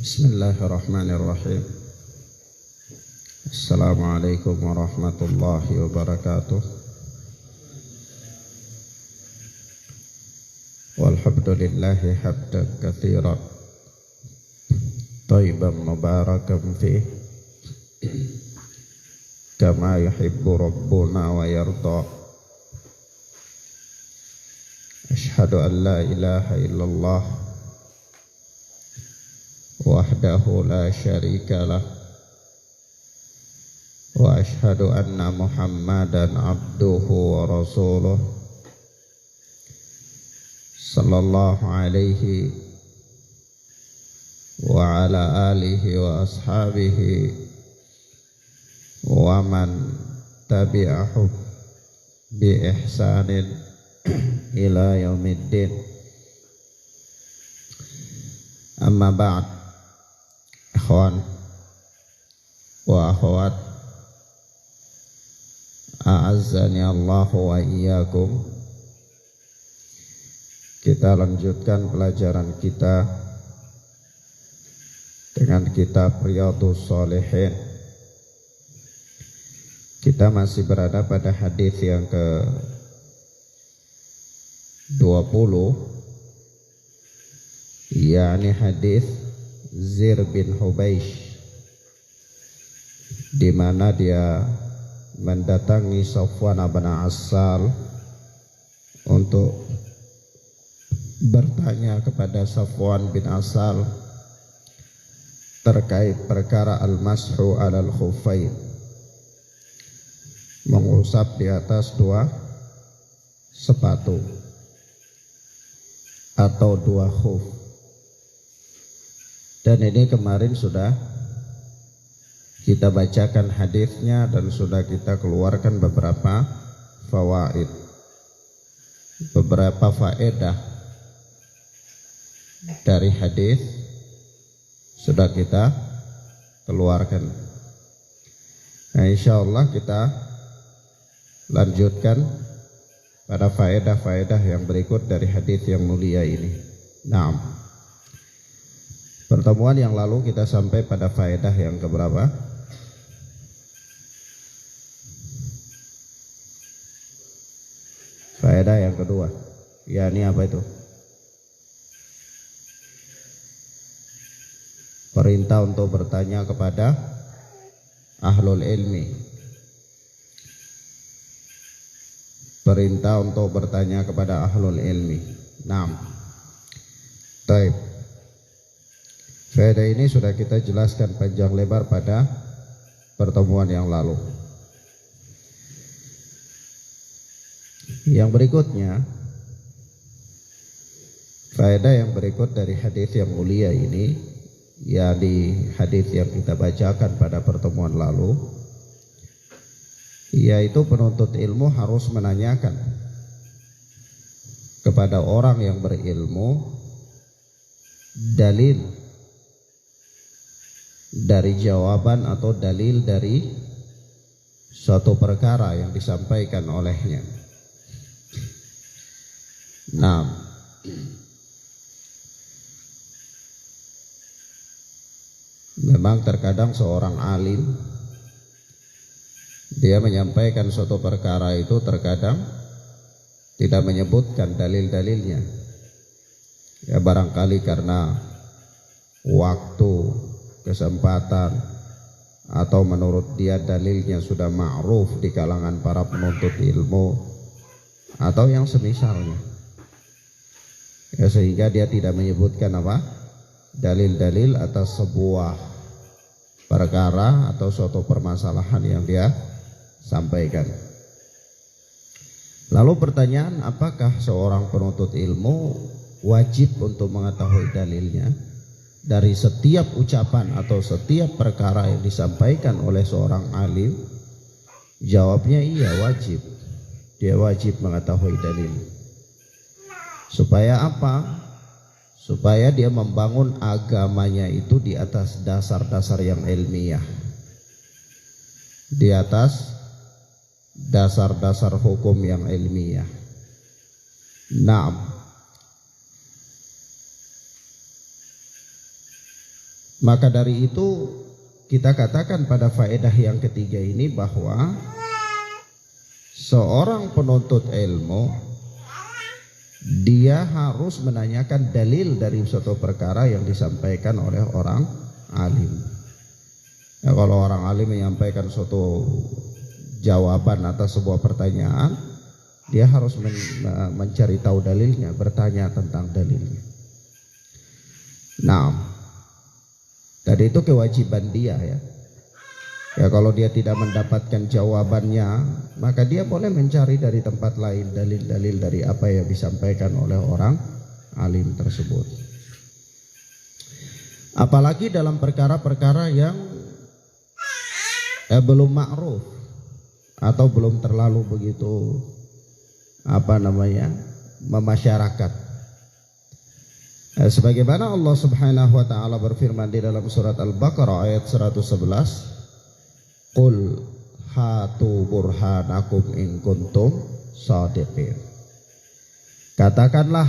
Bismillahirrahmanirrahim. Assalamualaikum warahmatullahi wabarakatuh. Walhamdulillahi hamdan katsiran thayyiban mubarakan fih kama yuhibbu rabbuna wa yarda. Asyhadu an la ilaha illallah wahdahu la syarika lah wa asyhadu anna Muhammadan abduhu wa rasuluh sallallahu alaihi wa ala alihi wa ashabihi wa man tabi'ahu bi ihsanin ila yaumiddin. Amma ba'd. Ikhwan wa akhwat, a'azzani Allah wa iyyakum. Kita lanjutkan pelajaran kita dengan kitab Riyadhus Shalihin. Kita masih berada pada hadis yang ke-20, yakni hadis Zir bin Hubaish, di mana dia mendatangi Safwan bin Assal untuk bertanya kepada Safwan bin Assal terkait perkara al-mashu alal khuffain, mengusap di atas dua sepatu atau dua khuf. Dan ini kemarin sudah kita bacakan hadisnya dan sudah kita keluarkan beberapa fawaid, beberapa faedah dari hadis sudah kita keluarkan. Nah, insyaallah kita lanjutkan pada faedah-faedah yang berikut dari hadis yang mulia ini. Naam. Pertemuan yang lalu kita sampai pada faedah yang keberapa? Faedah yang kedua. Ya, ini apa itu? Perintah untuk bertanya kepada ahlul ilmi. Perintah untuk bertanya kepada ahlul ilmi. Naam. Baik. Faedah ini sudah kita jelaskan panjang lebar pada pertemuan yang lalu. Yang berikutnya, faedah yang berikut dari hadis yang mulia ini, yakni hadis yang kita bacakan pada pertemuan lalu, yaitu penuntut ilmu harus menanyakan kepada orang yang berilmu dalil dari jawaban atau dalil dari suatu perkara yang disampaikan olehnya. Nah, memang terkadang seorang alim dia menyampaikan suatu perkara itu terkadang tidak menyebutkan dalil-dalilnya. Ya, barangkali karena waktu, kesempatan, atau menurut dia dalilnya sudah ma'ruf di kalangan para penuntut ilmu, atau yang semisalnya. Ya, sehingga dia tidak menyebutkan apa? Dalil-dalil atas sebuah perkara atau suatu permasalahan yang dia sampaikan. Lalu pertanyaan, apakah seorang penuntut ilmu wajib untuk mengetahui dalilnya dari setiap ucapan atau setiap perkara yang disampaikan oleh seorang alim? Jawabnya iya, wajib. Dia wajib mengetahui dalil. Supaya apa? Supaya dia membangun agamanya itu di atas dasar-dasar yang ilmiah, di atas dasar-dasar hukum yang ilmiah. Naam. Maka dari itu kita katakan pada faedah yang ketiga ini bahwa seorang penuntut ilmu dia harus menanyakan dalil dari suatu perkara yang disampaikan oleh orang alim. Ya, kalau orang alim menyampaikan suatu jawaban atas sebuah pertanyaan, dia harus mencari tahu dalilnya, bertanya tentang dalilnya. Nah, tadi itu kewajiban dia ya. Ya kalau dia tidak mendapatkan jawabannya, maka dia boleh mencari dari tempat lain dalil-dalil dari apa yang disampaikan oleh orang alim tersebut. Apalagi dalam perkara-perkara yang belum ma'ruf atau belum terlalu begitu memasyarakat. Sebagaimana Allah Subhanahu wa taala berfirman di dalam surat Al-Baqarah ayat 111, Qul hatu burhanakum in kuntum shadiqin. Katakanlah,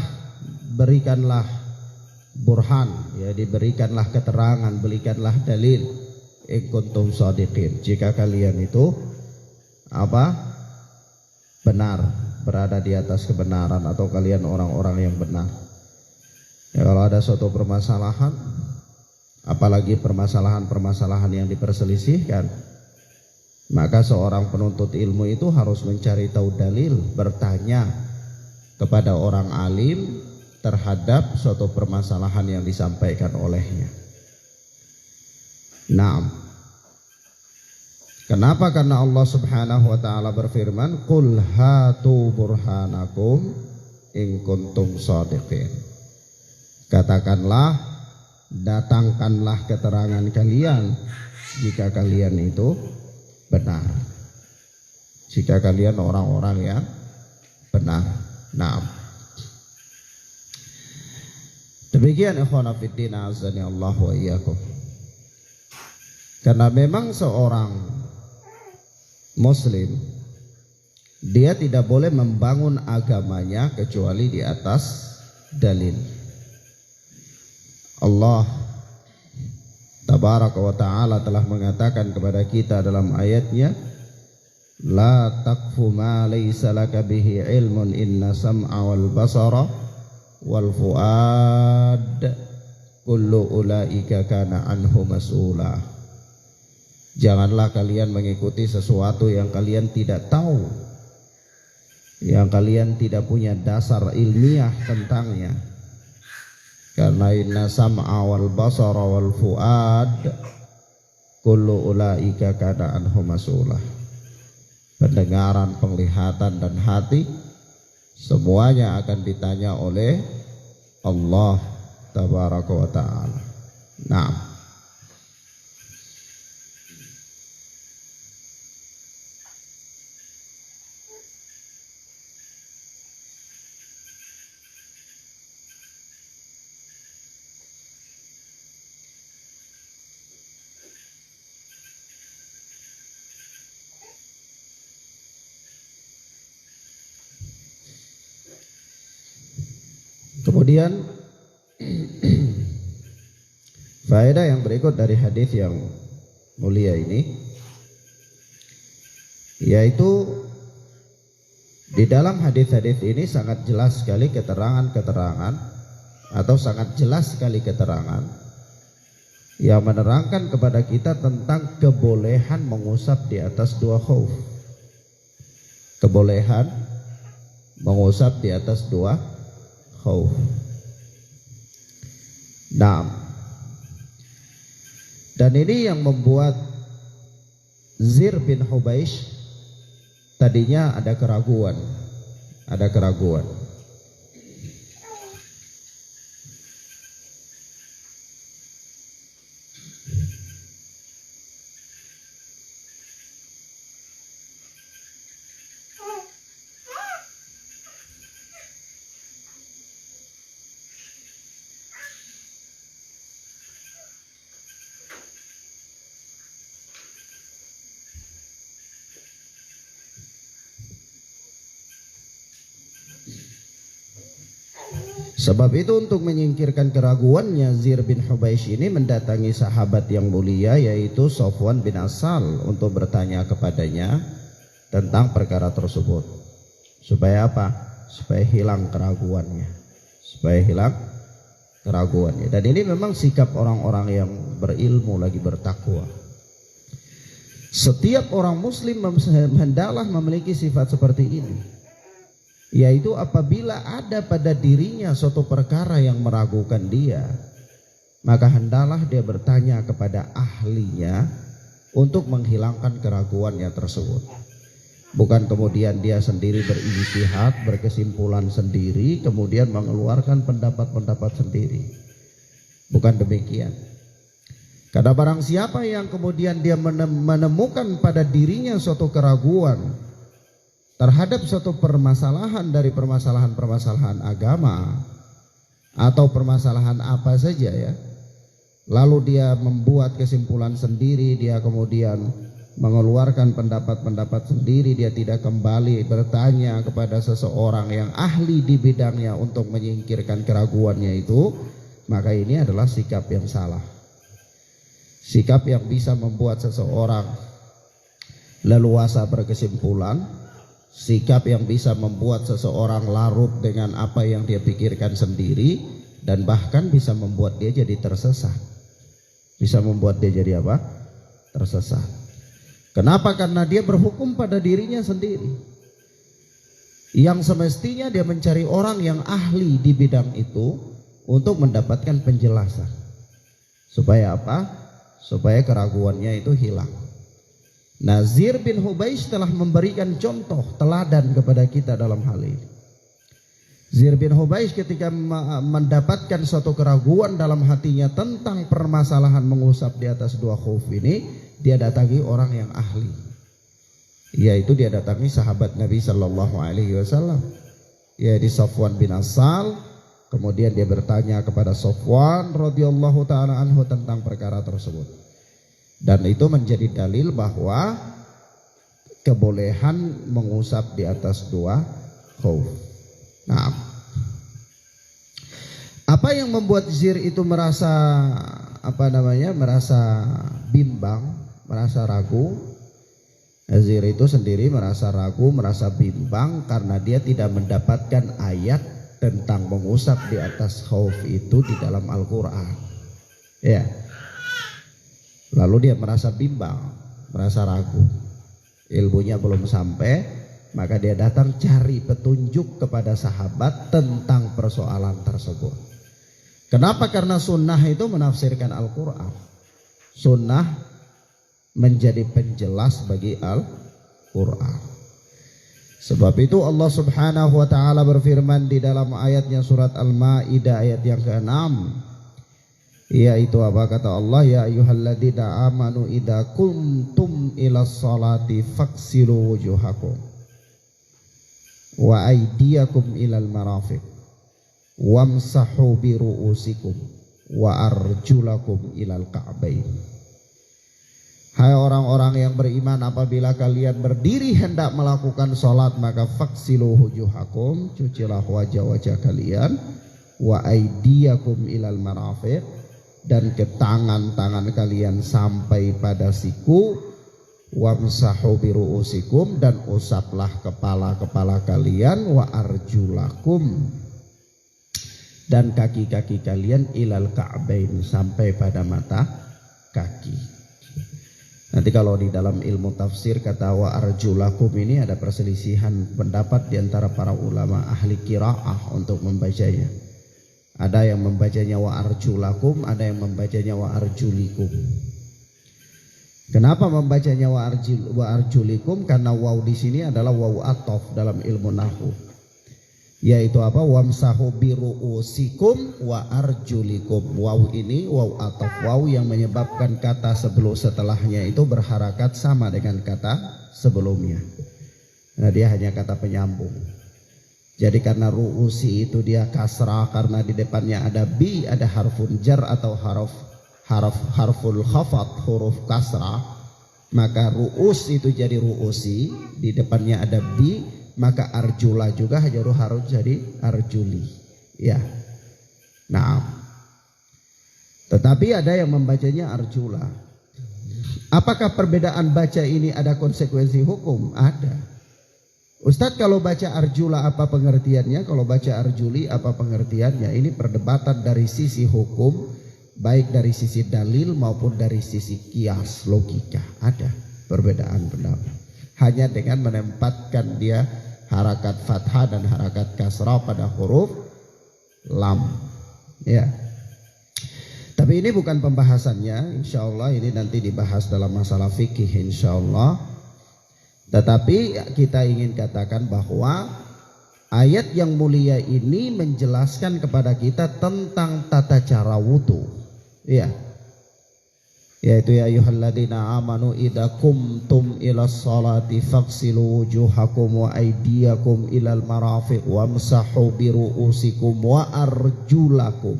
berikanlah burhan, ya, diberikanlah keterangan, berikanlah dalil, in kuntum shadiqin, jika kalian itu benar, berada di atas kebenaran, atau kalian orang-orang yang benar. Ya, kalau ada suatu permasalahan, apalagi permasalahan-permasalahan yang diperselisihkan, maka seorang penuntut ilmu itu harus mencari tahu dalil, bertanya kepada orang alim terhadap suatu permasalahan yang disampaikan olehnya. Nah, kenapa? Karena Allah Subhanahu wa taala berfirman, "Qul hatu burhanakum in kuntum shadiqin." Katakanlah, datangkanlah keterangan kalian jika kalian itu benar, jika kalian orang-orang yang benar. Nah, demikian ikhwana fiddin azani Allah wa iyyakum. Karena memang seorang muslim dia tidak boleh membangun agamanya kecuali di atas dalil. Allah Tabaraka wa ta'ala telah mengatakan kepada kita dalam ayatnya, La taqfu ma laysa laka bihi ilmun inna sam'a wal basara wal fuad kullu ulaika kana anhu mas'ula. Janganlah kalian mengikuti sesuatu yang kalian tidak tahu, yang kalian tidak punya dasar ilmiah tentangnya. Karena inna sam'a wal basara wal fuad kullu ulaika kana anhu mas'ula. Pendengaran, penglihatan dan hati semuanya akan ditanya oleh Allah Tabaraka wa ta'ala. Nah, kemudian faedah yang berikut dari hadis yang mulia ini, yaitu di dalam hadis-hadis ini sangat jelas sekali keterangan-keterangan, atau sangat jelas sekali keterangan yang menerangkan kepada kita tentang kebolehan mengusap di atas dua khauf. Kebolehan mengusap di atas dua khauf. Nah, dan ini yang membuat Zir bin Hubaish tadinya ada keraguan. Sebab itu untuk menyingkirkan keraguannya, Zir bin Hubaish ini mendatangi sahabat yang mulia yaitu Sofwan bin Asal untuk bertanya kepadanya tentang perkara tersebut. Supaya apa? Supaya hilang keraguannya. Supaya hilang keraguannya. Dan ini memang sikap orang-orang yang berilmu lagi bertakwa. Setiap orang muslim hendaklah memiliki sifat seperti ini, yaitu apabila ada pada dirinya suatu perkara yang meragukan dia, maka hendaklah dia bertanya kepada ahlinya untuk menghilangkan keraguannya tersebut. Bukan kemudian dia sendiri berijtihad, berkesimpulan sendiri, kemudian mengeluarkan pendapat-pendapat sendiri. Bukan demikian. Karena barang siapa yang kemudian dia menemukan pada dirinya suatu keraguan terhadap suatu permasalahan dari permasalahan-permasalahan agama atau permasalahan apa saja ya, lalu dia membuat kesimpulan sendiri, dia kemudian mengeluarkan pendapat-pendapat sendiri, dia tidak kembali bertanya kepada seseorang yang ahli di bidangnya untuk menyingkirkan keraguannya itu, maka ini adalah sikap yang salah. Sikap yang bisa membuat seseorang leluasa berkesimpulan, sikap yang bisa membuat seseorang larut dengan apa yang dia pikirkan sendiri, dan bahkan bisa membuat dia jadi tersesat. Bisa membuat dia jadi apa? Tersesat. Kenapa? Karena dia berhukum pada dirinya sendiri. Yang semestinya dia mencari orang yang ahli di bidang itu untuk mendapatkan penjelasan. Supaya apa? Supaya keraguannya itu hilang. Zir bin Hubaish telah memberikan contoh teladan kepada kita dalam hal ini. Zir bin Hubaish ketika mendapatkan suatu keraguan dalam hatinya tentang permasalahan mengusap di atas dua khuf ini, dia datangi orang yang ahli, yaitu dia datangi sahabat Nabi Sallallahu Alaihi Wasallam, yaitu Sofwan bin Asal. Kemudian dia bertanya kepada Sofwan radhiyallahu taala anhu tentang perkara tersebut. Dan itu menjadi dalil bahwa kebolehan mengusap di atas dua khuf. Nah, apa yang membuat Zir itu merasa merasa bimbang, merasa ragu? Zir itu sendiri merasa ragu, merasa bimbang karena dia tidak mendapatkan ayat tentang mengusap di atas khauf itu di dalam Al-Quran. Ya. Lalu dia merasa bimbang, merasa ragu. Ilmunya belum sampai, maka dia datang cari petunjuk kepada sahabat tentang persoalan tersebut. Kenapa? Karena sunnah itu menafsirkan Al-Quran. Sunnah menjadi penjelas bagi Al-Quran. Sebab itu Allah Subhanahu wa taala berfirman di dalam ayatnya surat Al-Maidah ayat yang ke-6, yaitu apa kata Allah, ya ayyuhalladzina amanu idza qumtum ilas salati faghsilu wujuhakum wa aydiyakum ilal marafiq wamsahu bi ru'usikum wa arjulakum ilal ka'bain. Hai orang-orang yang beriman, apabila kalian berdiri hendak melakukan sholat, maka faksilu wujuhakum, cucilah wajah-wajah kalian, wa aidiyakum ilal marafiq, dan ke tangan-tangan kalian sampai pada siku, wamsahu biru'usikum, dan usaplah kepala-kepala kalian, wa arjulakum, dan kaki-kaki kalian ilal ka'bain, sampai pada mata kaki. Nanti kalau di dalam ilmu tafsir kata wa arjulakum ini ada perselisihan pendapat di antara para ulama ahli qiraah untuk membacanya. Ada yang membacanya wa arjulakum, ada yang membacanya wa arjulikum. Kenapa membacanya wa arjulikum? Karena waw di sini adalah waw ataf dalam ilmu nahwu. Yaitu apa? Wamsahu biru'usikum wa arjulikum. Waw ini waw ataf, waw yang menyebabkan kata sebelum setelahnya itu berharakat sama dengan kata sebelumnya. Nah, dia hanya kata penyambung. Jadi karena ru'usi itu dia kasrah, karena di depannya ada bi, ada harfun jar atau harful khafat, huruf kasrah, maka ru'us itu jadi ru'usi, di depannya ada bi, maka arjula juga harus jadi arjuli. Ya, Nah, tetapi ada yang membacanya arjula. Apakah perbedaan baca ini ada konsekuensi hukum? Ada. Ustadz, kalau baca arjula apa pengertiannya? Kalau baca arjuli apa pengertiannya? Ini perdebatan dari sisi hukum, baik dari sisi dalil maupun dari sisi kias logika. Ada perbedaan pendapat. Hanya dengan menempatkan dia harakat fathah dan harakat kasrah pada huruf lam. Ya. Tapi ini bukan pembahasannya. Insya Allah ini nanti dibahas dalam masalah fikih insya Allah. Tetapi kita ingin katakan bahwa ayat yang mulia ini menjelaskan kepada kita tentang tata cara wudu. Ya. Yaitu ya ayyuhalladzina amanu idza qumtum ilas salati faghsilu wujuhakum wa aydiyakum ilal marafiq wamsahu bi ru'usikum wa arjulakum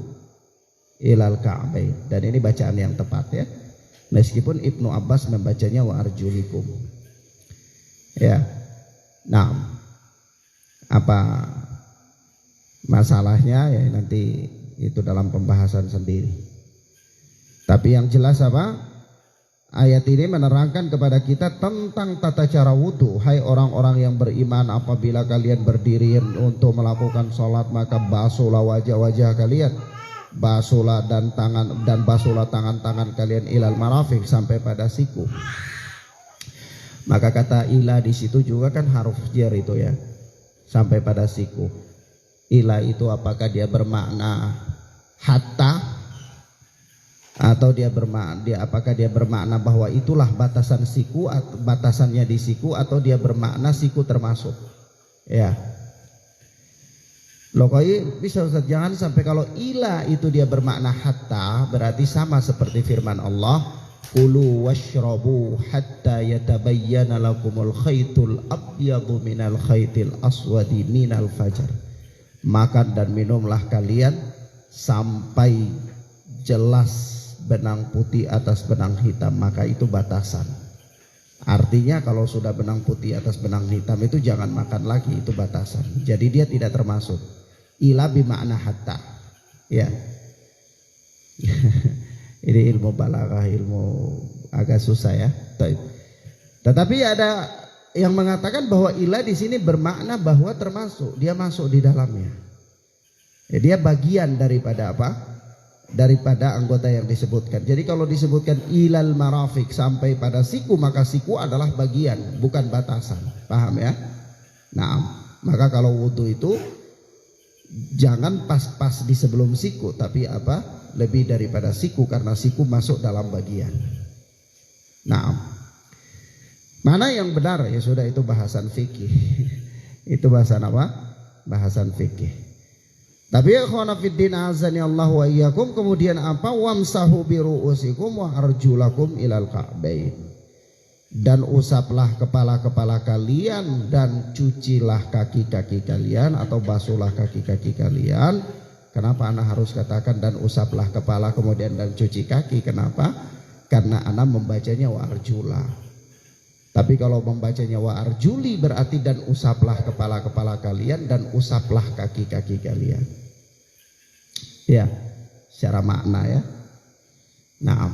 ilal ka'bain. Dan ini bacaan yang tepat ya. Meskipun Ibnu Abbas membacanya wa arjulikum. Ya. Nah, apa masalahnya ya nanti itu dalam pembahasan sendiri. Tapi yang jelas apa? Ayat ini menerangkan kepada kita tentang tata cara wudu. Hai orang-orang yang beriman, apabila kalian berdiri untuk melakukan sholat, maka basuhlah wajah-wajah kalian, basuhlah basuhlah tangan-tangan kalian ilal marafiq, sampai pada siku. Maka kata ila di situ juga kan huruf jar itu ya, sampai pada siku. Ila itu apakah dia bermakna hatta, atau apakah dia bermakna bahwa itulah batasan siku, atau batasannya di siku, atau dia bermakna siku termasuk? Ya. Loh kok bisa Ustaz, jangan sampai kalau ila itu dia bermakna hatta, berarti sama seperti firman Allah, kulu washrabu hatta yatabayyana lakumul khaytul abyadu minal khaytil aswadi minal fajar. Makan dan minumlah kalian sampai jelas benang putih atas benang hitam, maka itu batasan. Artinya kalau sudah benang putih atas benang hitam itu jangan makan lagi, itu batasan. Jadi dia tidak termasuk. Ila bimakna hatta. Ya. Ini ilmu balaghah, ilmu agak susah ya. Tetapi ada yang mengatakan bahwa ila di sini bermakna bahwa termasuk, dia masuk di dalamnya. Ya, dia bagian daripada apa? Daripada anggota yang disebutkan. Jadi kalau disebutkan ilal marafiq, sampai pada siku, maka siku adalah bagian, bukan batasan. Paham ya? Nah, maka kalau wudu itu jangan pas-pas di sebelum siku, tapi apa? Lebih daripada siku, karena siku masuk dalam bagian. Nah, mana yang benar? Ya sudah, itu bahasan fikih. Itu bahasan apa? Bahasan fikih. Tapi ya ikhwana fiddin azani Allah wa iyyakum, kemudian apa? Wamsahu bi ru'usikum wa arjulakum ilal ka'bain. Dan usaplah kepala-kepala kalian dan cucilah kaki-kaki kalian, atau basuhlah kaki-kaki kalian. Kenapa ana harus katakan dan usaplah kepala kemudian dan cuci kaki? Kenapa? Karena ana membacanya wa arjula. Tapi kalau membacanya wa arjuli berarti dan usaplah kepala-kepala kalian dan usaplah kaki-kaki kalian. Ya, secara makna ya. Nah,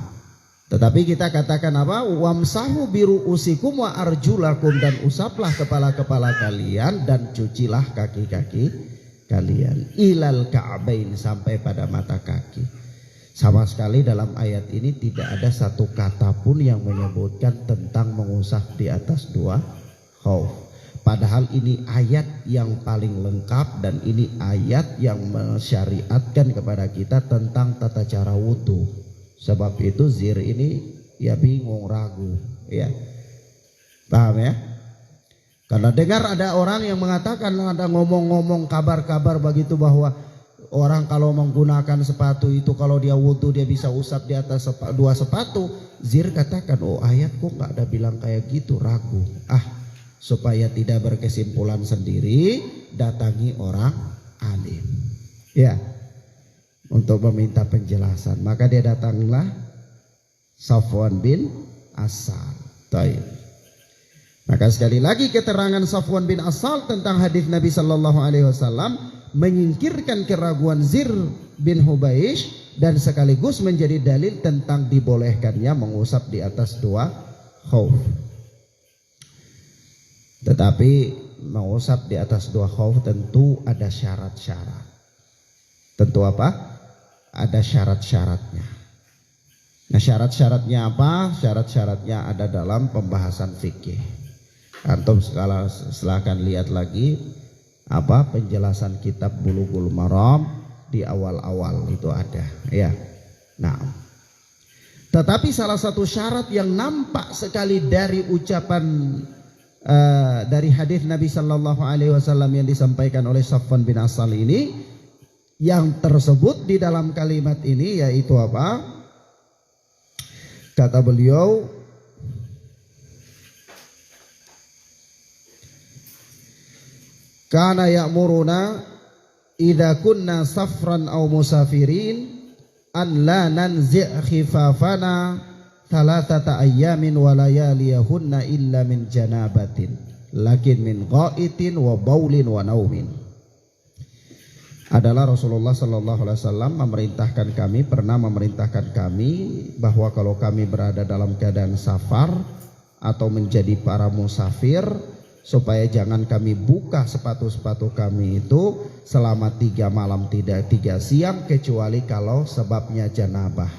tetapi kita katakan apa? Wamsahu biru'usikum wa arjulakum, dan usaplah kepala-kepala kalian dan cucilah kaki-kaki kalian ilal ka'bain, sampai pada mata kaki. Sama sekali dalam ayat ini tidak ada satu kata pun yang menyebutkan tentang mengusap di atas dua khauf. Padahal ini ayat yang paling lengkap, dan ini ayat yang mensyariatkan kepada kita tentang tata cara wudu. Sebab itu zir ini ya bingung, ragu ya. Paham ya? Karena dengar ada orang yang mengatakan, ada ngomong-ngomong kabar-kabar begitu, bahwa orang kalau menggunakan sepatu itu kalau dia wudu dia bisa usap di atas dua sepatu. Zir katakan, oh ayat kok nggak ada bilang kayak gitu, ragu. Supaya tidak berkesimpulan sendiri, datangi orang alim. Ya, untuk meminta penjelasan. Maka dia datanglah Safwan bin Asal. Taib. Maka sekali lagi keterangan Safwan bin Asal tentang hadis Nabi Sallallahu Alaihi Wasallam menyingkirkan keraguan Zir bin Hubaish, dan sekaligus menjadi dalil tentang dibolehkannya mengusap di atas dua khauf. Tetapi mengusap di atas dua khauf tentu ada syarat-syarat. Tentu apa? Ada syarat-syaratnya. Nah, syarat-syaratnya apa? Syarat-syaratnya ada dalam pembahasan fikih. Antum silakan lihat lagi apa penjelasan kitab Bulughul Maram di awal-awal itu ada ya. Nah, tetapi salah satu syarat yang nampak sekali dari ucapan dari hadis Nabi Sallallahu Alaihi Wasallam yang disampaikan oleh Safwan bin Asal ini, yang tersebut di dalam kalimat ini yaitu apa? Kata beliau, kana ya'muruna idza kunna safran aw musafirin an la nanzi' khifafana thalathata ayyamin wa layaliyahunna illa min janabatin lakin min ghaitin wa baulin wa naumin. Adalah Rasulullah sallallahu alaihi wasallam pernah memerintahkan kami bahwa kalau kami berada dalam keadaan safar atau menjadi para musafir, supaya jangan kami buka sepatu-sepatu kami itu selama 3 malam 3 siang, kecuali kalau sebabnya janabah.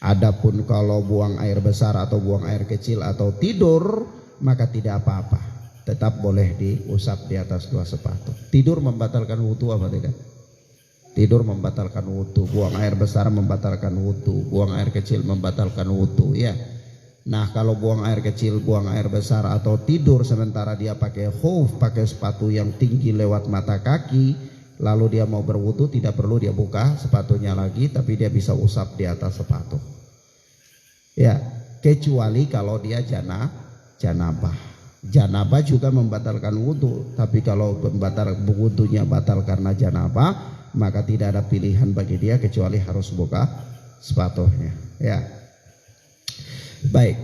Adapun kalau buang air besar atau buang air kecil atau tidur, maka tidak apa-apa, tetap boleh diusap di atas 2 sepatu. Tidur membatalkan wudu apa tidak? Tidur membatalkan wudu, buang air besar membatalkan wudu, buang air kecil membatalkan wudu ya. Nah, kalau buang air kecil, buang air besar atau tidur sementara dia pakai khuf, pakai sepatu yang tinggi lewat mata kaki, lalu dia mau berwudu, tidak perlu dia buka sepatunya lagi, tapi dia bisa usap di atas sepatu. Ya, kecuali kalau dia janabah. Janabah juga membatalkan wudu, tapi kalau wudunya batal karena janabah, maka tidak ada pilihan bagi dia kecuali harus buka sepatunya. Ya. Baik.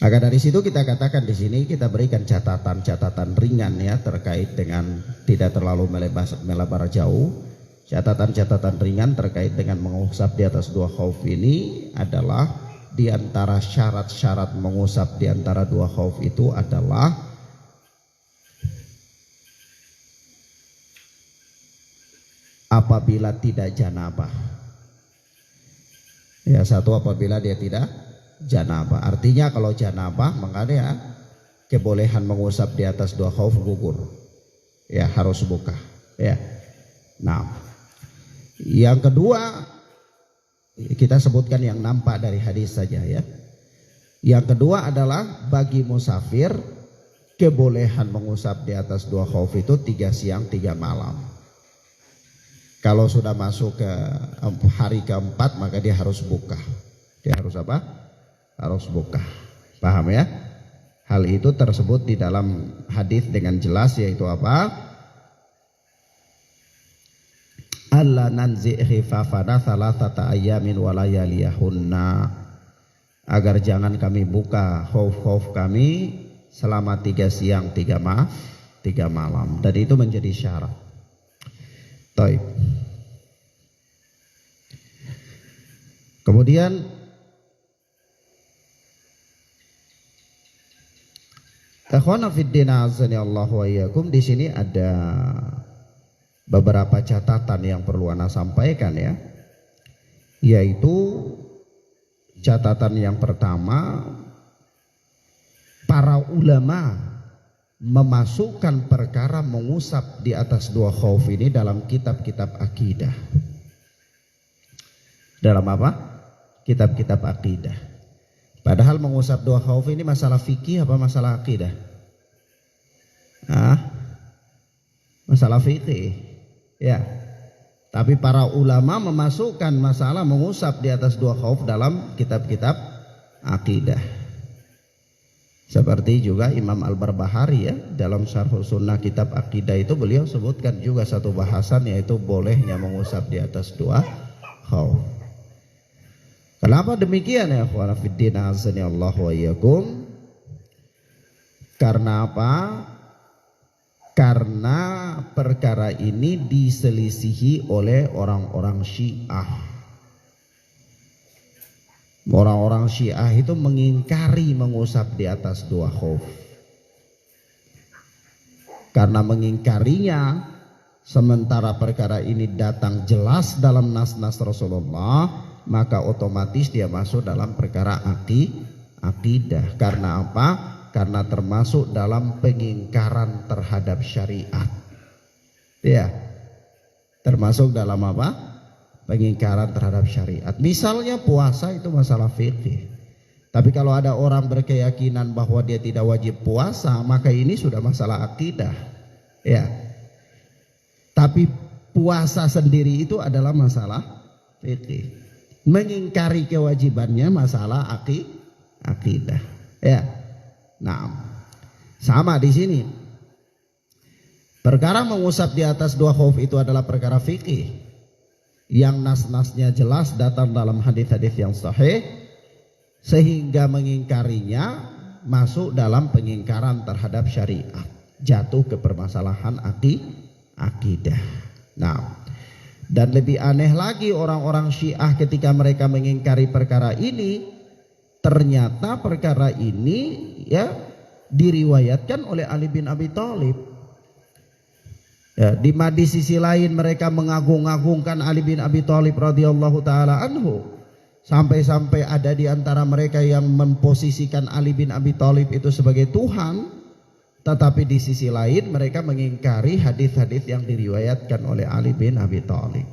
Maka dari situ kita katakan di sini kita berikan catatan-catatan ringan ya terkait dengan tidak terlalu melebar jauh. Catatan-catatan ringan terkait dengan mengusap di atas 2 khauf ini adalah di antara syarat-syarat mengusap di antara 2 khauf itu adalah apabila tidak janabah. Ya, satu apabila dia tidak janabah. Artinya kalau janabah maka dia kebolehan mengusap di atas 2 khauf gugur. Ya, harus buka. Ya. Nah, yang kedua kita sebutkan yang nampak dari hadis saja ya. Yang kedua adalah bagi musafir kebolehan mengusap di atas 2 khauf itu 3 siang 3 malam. Kalau sudah masuk ke hari keempat maka dia harus buka. Dia harus apa? Harus buka. Paham ya? Hal itu tersebut di dalam hadis dengan jelas, yaitu apa? Alla nanzi' khifafana thalathata ayyamin wa layaliyahunna. Agar jangan kami buka khauf-khauf kami selama 3 siang 3 malam. Dan itu menjadi syarat. Taib. Kemudian ikhwana fiddin azani Allah wa iyyakum, di sini ada beberapa catatan yang perlu ana sampaikan ya. Yaitu catatan yang pertama, para ulama memasukkan perkara mengusap di atas 2 khauf ini dalam kitab-kitab akidah. Dalam apa? Kitab-kitab akidah. Padahal mengusap 2 khauf ini masalah fikih apa masalah akidah? Masalah fikih. Ya. Tapi para ulama memasukkan masalah mengusap di atas 2 khauf dalam kitab-kitab akidah. Seperti juga Imam Al-Barbahari ya, dalam Syarh Sunnah kitab akidah itu beliau sebutkan juga satu bahasan, yaitu bolehnya mengusap di atas 2 khauf. Kenapa demikian ya ikhwan fiddin azani Allah wa iyyakum? Karena apa? Karena perkara ini diselisihi oleh orang-orang Syiah. Orang-orang Syiah itu mengingkari mengusap di atas dua khuf. Karena mengingkarinya, sementara perkara ini datang jelas dalam nas-nas Rasulullah, maka otomatis dia masuk dalam perkara akidah. Karena apa? Karena termasuk dalam pengingkaran terhadap syariat. Ya, termasuk dalam apa? Pengingkaran terhadap syariat. Misalnya puasa itu masalah fikih. Tapi kalau ada orang berkeyakinan bahwa dia tidak wajib puasa, maka ini sudah masalah akidah. Ya. Tapi puasa sendiri itu adalah masalah fikih. Mengingkari kewajibannya masalah akidah. Ya. Nah, sama di sini. Perkara mengusap di atas dua khuf itu adalah perkara fikih yang nas-nasnya jelas datang dalam hadis-hadis yang sahih, sehingga mengingkarinya masuk dalam pengingkaran terhadap syariat, jatuh ke permasalahan akidah. Nah, dan lebih aneh lagi orang-orang Syiah ketika mereka mengingkari perkara ini, ternyata perkara ini ya diriwayatkan oleh Ali bin Abi Thalib. Ya, di sisi lain mereka mengagung-agungkan Ali bin Abi Thalib radhiyallahu taala anhu. Sampai-sampai ada di antara mereka yang memposisikan Ali bin Abi Thalib itu sebagai Tuhan. Tetapi di sisi lain mereka mengingkari hadis-hadis yang diriwayatkan oleh Ali bin Abi Thalib.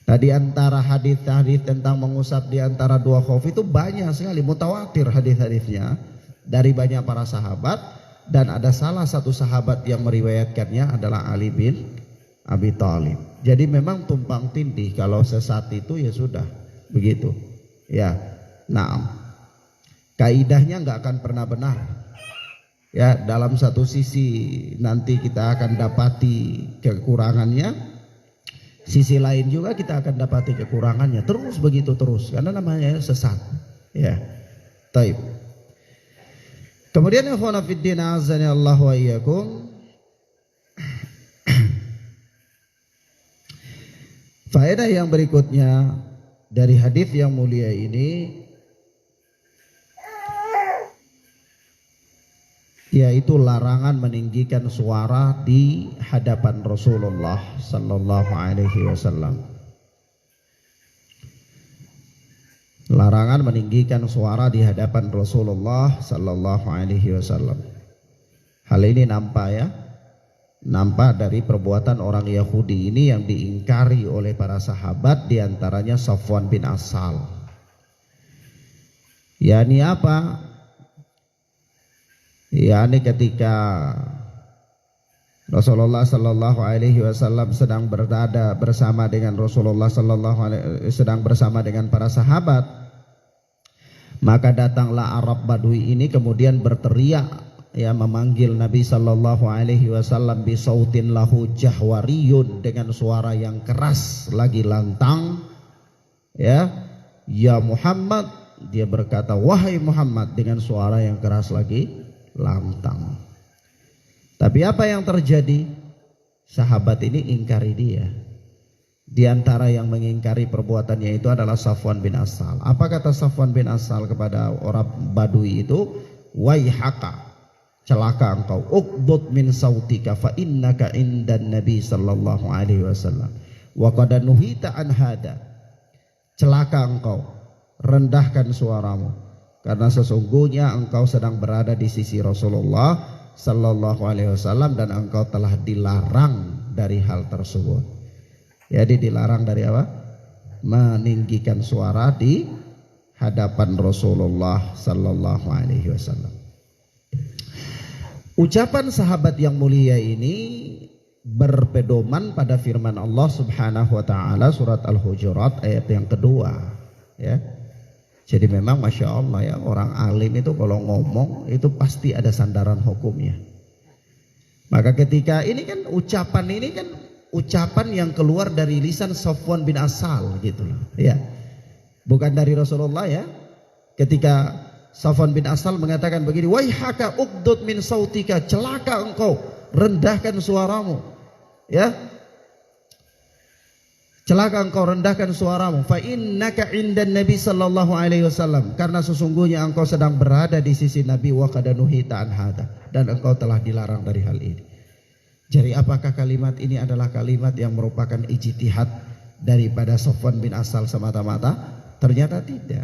Nah, di antara hadis-hadis tentang mengusap di antara dua khuf itu banyak sekali, mutawatir hadis-hadisnya dari banyak para sahabat, dan ada salah satu sahabat yang meriwayatkannya adalah Ali bin Abi Thalib. Jadi memang tumpang tindih, kalau sesat itu ya sudah begitu. Ya. Nah, kaidahnya nggak akan pernah benar. Ya, dalam satu sisi nanti kita akan dapati kekurangannya, sisi lain juga kita akan dapati kekurangannya, terus begitu terus, karena namanya sesat. Ya, taib. Kemudian ikhwan fiddin azani Allah wa iyyakum, faedah yang berikutnya dari hadis yang mulia ini, yaitu larangan meninggikan suara di hadapan Rasulullah sallallahu alaihi wasallam. Larangan meninggikan suara di hadapan Rasulullah sallallahu alaihi wasallam. Hal ini nampak dari perbuatan orang Yahudi ini yang diingkari oleh para sahabat, di antaranya Safwan bin Asal. yakni apa? Yakni ketika Rasulullah Sallallahu Alaihi Wasallam sedang berada bersama dengan sedang bersama dengan para sahabat, maka datanglah Arab Badui ini kemudian berteriak, ya, memanggil Nabi Sallallahu Alaihi Wasallam bisautin lahu jahwariyun, dengan suara yang keras lagi lantang, ya Muhammad, dia berkata wahai Muhammad, dengan suara yang keras lagi lantang. Tapi apa yang terjadi? Sahabat ini ingkari dia. Di antara yang mengingkari perbuatannya itu adalah Safwan bin Asal. Apa kata Safwan bin Asal kepada orang Badui itu? Waihaka, celaka engkau, uqdud min sautika fa innaka indan Nabi sallallahu alaihi wasallam wa qad nuhita an hada. Celaka engkau, rendahkan suaramu, karena sesungguhnya engkau sedang berada di sisi Rasulullah sallallahu alaihi wasallam dan engkau telah dilarang dari hal tersebut. Jadi dilarang dari apa? Meninggikan suara di hadapan Rasulullah sallallahu alaihi wasallam. Ucapan sahabat yang mulia ini berpedoman pada firman Allah Subhanahu wa taala surat Al-Hujurat ayat yang kedua, ya. Jadi memang Masya Allah, ya, orang alim itu kalau ngomong itu pasti ada sandaran hukumnya. Maka ketika ini kan ucapan yang keluar dari lisan Safwan bin Asal gitu loh, ya. Bukan dari Rasulullah, ya. Ketika Safwan bin Asal mengatakan begini, waihaka uqdud min sautika, celaka engkau, rendahkan suaramu. Ya. Celaka engkau rendahkan suaramu. Fa innaka indan Nabi sallallahu alaihi wasallam, karena sesungguhnya engkau sedang berada di sisi Nabi wa qad nuhita an hada, dan engkau telah dilarang dari hal ini. Jadi apakah kalimat ini adalah kalimat yang merupakan ijtihad daripada Safwan bin Asal semata-mata? Ternyata tidak.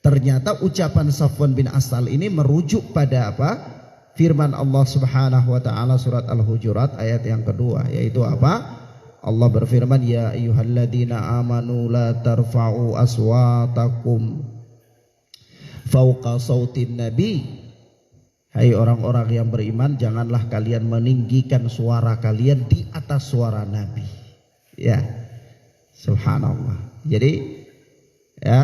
Ternyata ucapan Safwan bin Asal ini merujuk pada apa? Firman Allah Subhanahu wa taala surat Al-Hujurat ayat yang kedua, yaitu apa? Allah berfirman, ya ayyuhalladzina amanu la tarfa'u aswatakum fauqa sautin nabi. Hai orang-orang yang beriman, janganlah kalian meninggikan suara kalian di atas suara Nabi. Ya. Subhanallah. Jadi ya,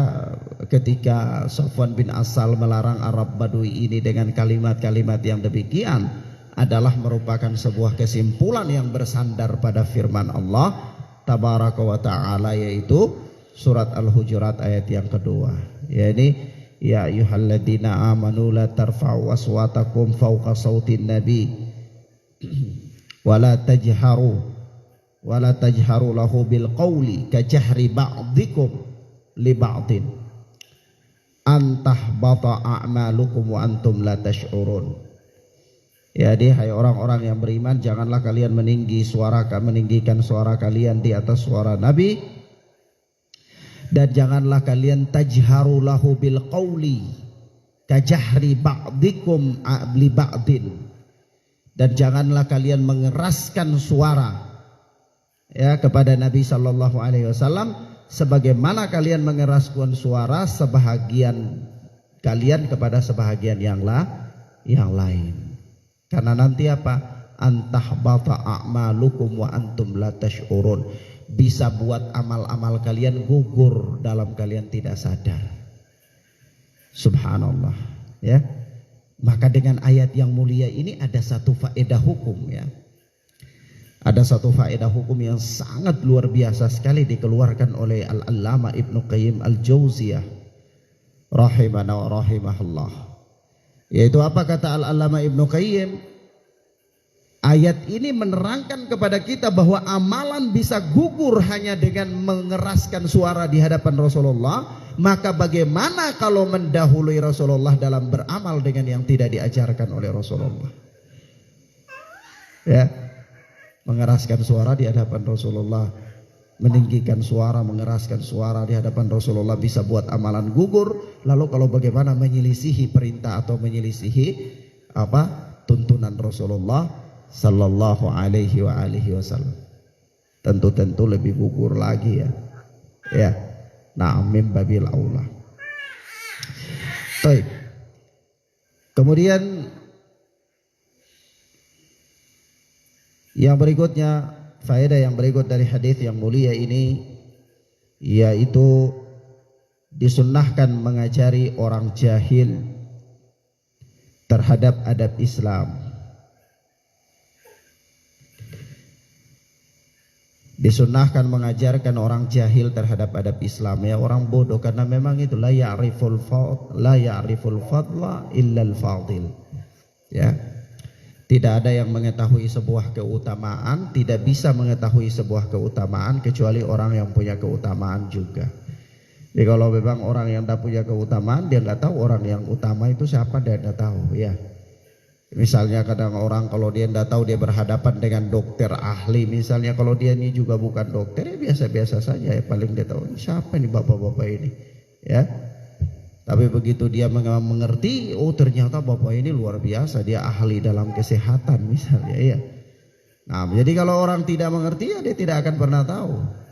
ketika Safwan bin Asal melarang Arab Badui ini dengan kalimat-kalimat yang demikian adalah merupakan sebuah kesimpulan yang bersandar pada firman Allah Tabaraka wa ta'ala, yaitu surat Al-Hujurat ayat yang kedua, yakni ya ayyuhalladzina amanu la tarfa'u aswatakum fawqa sautin nabi wa la tajharu lahu bil qawli ka jahri ba'dikum li ba'din an tahbata a'malukum wa antum la tash'urun. Jadi hai orang-orang yang beriman, janganlah kalian meninggikan suara kalian di atas suara Nabi, dan janganlah kalian tajharu lahu bil qawli kajahri ba'dikum li ba'din, dan janganlah kalian mengeraskan suara ya kepada Nabi sallallahu alaihi wasallam sebagaimana kalian mengeraskan suara sebahagian kalian kepada sebahagian yang lain. Karena nanti apa? Antahbata a'malukum wa antum la tash'urun. Bisa buat amal-amal kalian gugur dalam kalian tidak sadar. Subhanallah, ya. Maka dengan ayat yang mulia ini ada satu faedah hukum, ya. Ada satu faedah hukum yang sangat luar biasa sekali dikeluarkan oleh Al-Allamah Ibnu Qayyim Al-Jauziyah rahimana wa rahimahullah. Yaitu apa kata Al-Allamah Ibnu Qayyim? Ayat ini menerangkan kepada kita bahwa amalan bisa gugur hanya dengan mengeraskan suara di hadapan Rasulullah. Maka bagaimana kalau mendahului Rasulullah dalam beramal dengan yang tidak diajarkan oleh Rasulullah? Ya, mengeraskan suara di hadapan Rasulullah, meninggikan suara, mengeraskan suara di hadapan Rasulullah bisa buat amalan gugur. Lalu kalau bagaimana menyelisihi perintah atau menyelisihi apa tuntunan Rasulullah sallallahu alaihi wa alihi wasallam? Tentu lebih gugur lagi, ya. Ya. Nah, min babil aula. Baik. Kemudian yang berikutnya, faedah yang berikut dari hadis yang mulia ini, yaitu disunnahkan mengajari orang jahil terhadap adab Islam. Disunnahkan mengajarkan orang jahil terhadap adab Islam, ya, orang bodoh, karena memang itu la ya'riful fadla illa al-fadil. Ya. Tidak ada yang mengetahui sebuah keutamaan, tidak bisa mengetahui sebuah keutamaan kecuali orang yang punya keutamaan juga. Jadi kalau memang orang yang tidak punya keutamaan, dia nggak tahu orang yang utama itu siapa, dia nggak tahu, ya. Misalnya kadang orang kalau dia tidak tahu, dia berhadapan dengan dokter ahli, misalnya kalau dia ini juga bukan dokter, ya biasa-biasa saja, ya paling dia tahu siapa ini bapak-bapak ini, ya. Tapi begitu dia mengerti, oh ternyata bapak ini luar biasa, dia ahli dalam kesehatan misalnya, ya. Nah, jadi kalau orang tidak mengerti, ya dia tidak akan pernah tahu.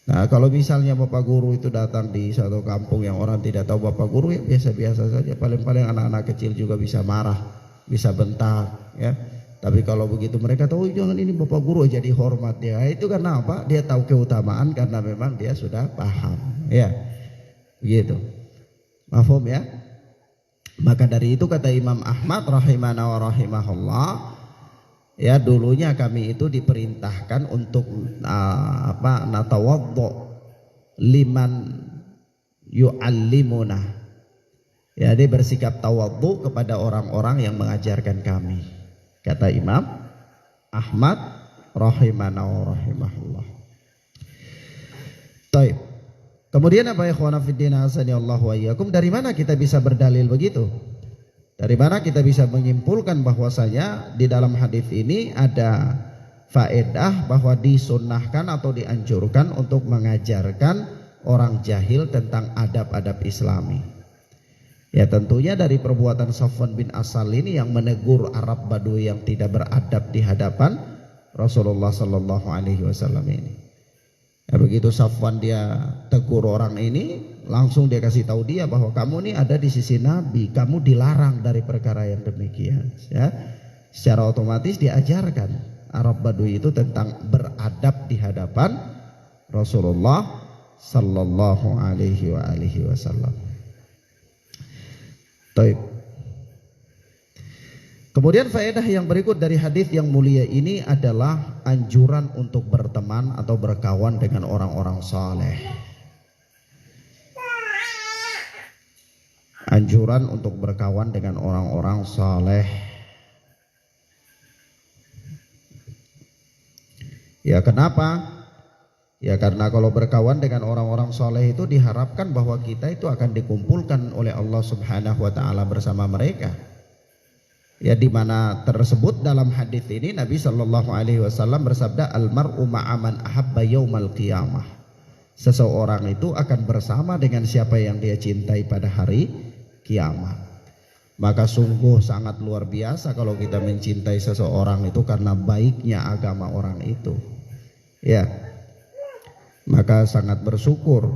Nah, kalau misalnya bapak guru itu datang di satu kampung yang orang tidak tahu bapak guru, ya biasa-biasa saja, paling-paling anak-anak kecil juga bisa marah, bisa bentak, ya. Tapi kalau begitu mereka tahu, jangan ini bapak guru, jadi hormat dia. Itu karena apa? Dia tahu keutamaan karena memang dia sudah paham, ya. Begitu. Mafhum, ya? Maka dari itu kata Imam Ahmad rahimana wa rahimahullah, ya, dulunya kami itu diperintahkan untuk natawaddo liman yu'allimuna. Ya, dia bersikap tawaddu kepada orang-orang yang mengajarkan kami. Kata Imam Ahmad rahimana wa rahimahullah. Taib. Kemudian apa ikhwana fiddin azani Allah wa iyyakum, dari mana kita bisa berdalil begitu? Dari mana kita bisa menyimpulkan bahwasanya di dalam hadis ini ada faedah bahwa disunnahkan atau dianjurkan untuk mengajarkan orang jahil tentang adab-adab Islami. Ya tentunya dari perbuatan Safwan bin Asal ini yang menegur Arab Badui yang tidak beradab di hadapan Rasulullah Sallallahu Alaihi Wasallam ini. Ya, begitu Safwan dia tegur orang ini, langsung dia kasih tahu dia bahwa kamu ini ada di sisi Nabi, kamu dilarang dari perkara yang demikian. Ya, secara otomatis diajarkan Arab Badui itu tentang beradab di hadapan Rasulullah Sallallahu Alaihi Wasallam. Taib. Kemudian faedah yang berikut dari hadis yang mulia ini adalah anjuran untuk berteman atau berkawan dengan orang-orang saleh. Anjuran untuk berkawan dengan orang-orang saleh. Ya kenapa? Ya karena kalau berkawan dengan orang-orang saleh itu diharapkan bahwa kita itu akan dikumpulkan oleh Allah Subhanahu wa taala bersama mereka. Ya di mana tersebut dalam hadis ini Nabi Shallallahu Alaihi Wasallam bersabda, almar'u ma'aman ahabba yaumal qiyamah. Seseorang itu akan bersama dengan siapa yang dia cintai pada hari kiamat. Maka sungguh sangat luar biasa kalau kita mencintai seseorang itu karena baiknya agama orang itu. Ya, maka sangat bersyukur